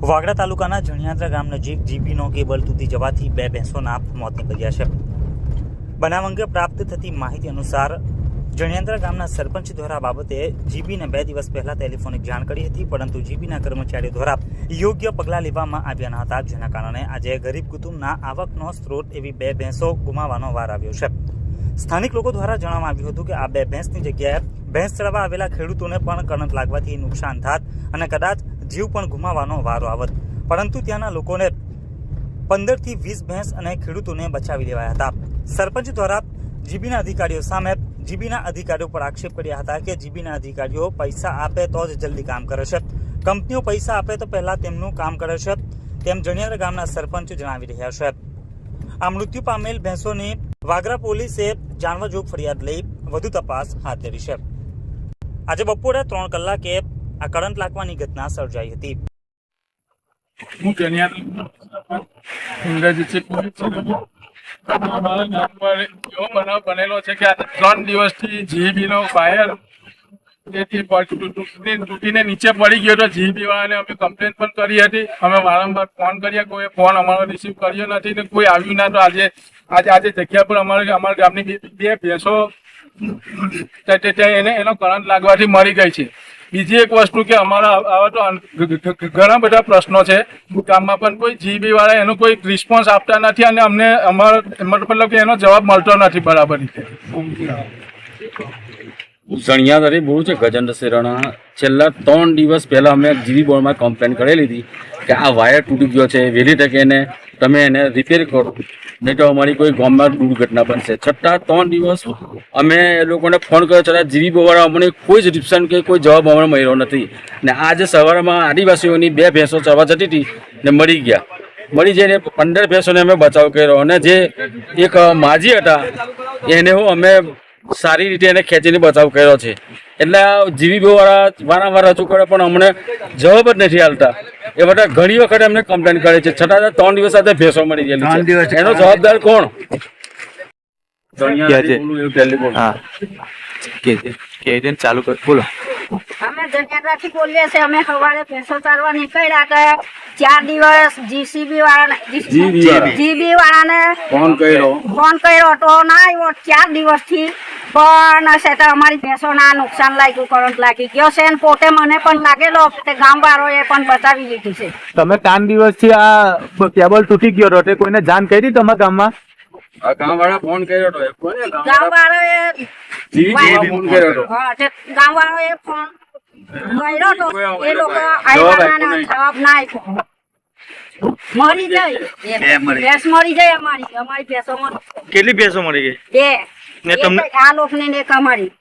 વાગડા તાલુકાના જણિયાત્રા ગામ નજીક જીબીનો કેબલ તૂટી જવાથી બે ભેંસોના મોત નીપજ્યા છે। બનાવ અંગે પ્રાપ્ત થતી માહિતી અનુસાર જણિયાત્રા ગામના સરપંચ દ્વારા બાબતે જીબીને 2 દિવસ પહેલા ટેલિફોનિક જાણ કરી હતી, પરંતુ જીબીના કર્મચારીઓ દ્વારા યોગ્ય પગલાં લેવામાં આવ્યા ન હતા, જેના કારણે આજે ગરીબ કુટુંબના આવકનો સ્ત્રોત એવી બે ભેંસો ગુમાવવાનો વાર આવ્યો છે। સ્થાનિક લોકો દ્વારા જણાવવામાં આવ્યું હતું કે આ બે ભેંસની જગ્યાએ ભેંસ ચરાવવા આવેલા ખેડૂતોને પણ કરંટ લાગવાથી નુકસાન થાત અને કદાચ જીવ પણ ગુમાવવાનો વારો આવત, પરંતુ ત્યાંના લોકોને 15 થી 20 ભેંસ અને ખેડૂતોને બચાવી લેવાયા હતા। સરપંચ દ્વારા જીબીના અધિકારીઓ સામે જીબીના અધિકારીઓ પર આક્ષેપ કર્યા હતા કે જીબીના અધિકારીઓ પૈસા આપે તો જ જલ્દી કામ કરે છે, કંપનીઓ પૈસા આપે તો પહેલા તેમનું કામ કરે છે, તેમ જણિયારા ગામના સરપંચ જણાવી રહ્યા છે। આ મૃત્યુ પામેલ ભેંસોની વાગરા પોલીસે જાણવા જોગ ફરિયાદ લઈ વધુ તપાસ હાથ ધરી છે। આજે બપોરે 3 કલાકે આ કરંટ લાગવાની ઘટના સર્જાઈ હતી। હું જણિયાત્રા ઇન્દ્રજીત એવો બનાવ બનેલો છે કે 3 દિવસથી જીબીનો વાયર તૂટીને નીચે પડી ગયો તો જીબી વાળાને અમે કમ્પ્લેન પણ કરી હતી। અમે વારંવાર ફોન કર્યા, કોઈ ફોન અમારો રિસીવ કર્યો નથી ને કોઈ આવ્યું ના। તો આજે જગ્યા પર અમારા ગામની બે ભેંસો એનો કરંટ લાગવાથી મરી ગઈ છે। બીજી એક વસ્તુ કે અમારા આવા તો ઘણા બધા પ્રશ્નો છે ગામમાં, પણ કોઈ જીબી વાળા એનો કોઈ રિસ્પોન્સ આપતા નથી અને અમને અમારો મતલબ કે એનો જવાબ મળતો નથી બરાબર રીતે। જણિયાદરી બહુ છે ગજેન્દ્ર શેરાણા। છેલ્લા 3 દિવસ પહેલાં અમે જીબી બોર્ડમાં કમ્પ્લેન કરેલી હતી કે આ વાયર તૂટી ગયો છે, વહેલી તકે તમે એને રિપેર કરો, નહીં તો અમારી કોઈ ગામમાં દુર્ઘટના બનશે। છતાં 3 દિવસ અમે એ લોકોને ફોન કર્યો, છતાં જીબી બોર્ડવાળા અમને કોઈ જ રિપ્શન કે કોઈ જવાબ અમને મળ્યો નથી। ને આજે સવારમાં આદિવાસીઓની 2 ભેંસો ચરવા જતી હતી ને મરી ગયા। મળી જઈને 15 ભેંસોને અમે બચાવ કર્યો અને જે એક માજી હતા એને અમે સારી રીતે એને ખેંચીને બચાવ કર્યો છે। એટલે જીબી વાળા વારંવાર રજૂ કરે પણ અમને જવાબ જ નથી આપતા। એ બધા ઘણી વખત એમને કમ્પ્લેન કરે છે, છતાં 3 દિવસ સાથે ભેંસો મળી ગયેલી છે। એનો જવાબદાર કોણ? ચાલુ કર, બોલો। અમે જણિયાત્રાથી બોલીએ છીએ। અમે સવારે ભેંસો ચારવા નીકળ્યા હતા, 4 દિવસ જીબી વાળાને ફોન કર્યો તો ના આવ્યો 4 દિવસથી। પણ છે તો અમારી ભેંસોના નુકસાન લાગ્યું, કરંટ લાગી ગયો છે ને પોતે મને પણ લાગેલો, તે ગામવાળાએ પણ બચાવી લીધી છે। તમે 3 દિવસથી આ કેબલ તૂટી ગયો તો તે કોઈને જાણ કરી તમારા ગામમાં? ગામવાળા ફોન કર્યો હતો, ગામવાળાએ ફોન કર્યો તો એ લોકો આવ્યા જવાબ ના આપ્યો। મરી જાય ભેંસ મરી જાય અમારી ભેંસો મરી। કેટલી ભેંસો મરી ગઈ? 2 આ લોકોને એક અમારી।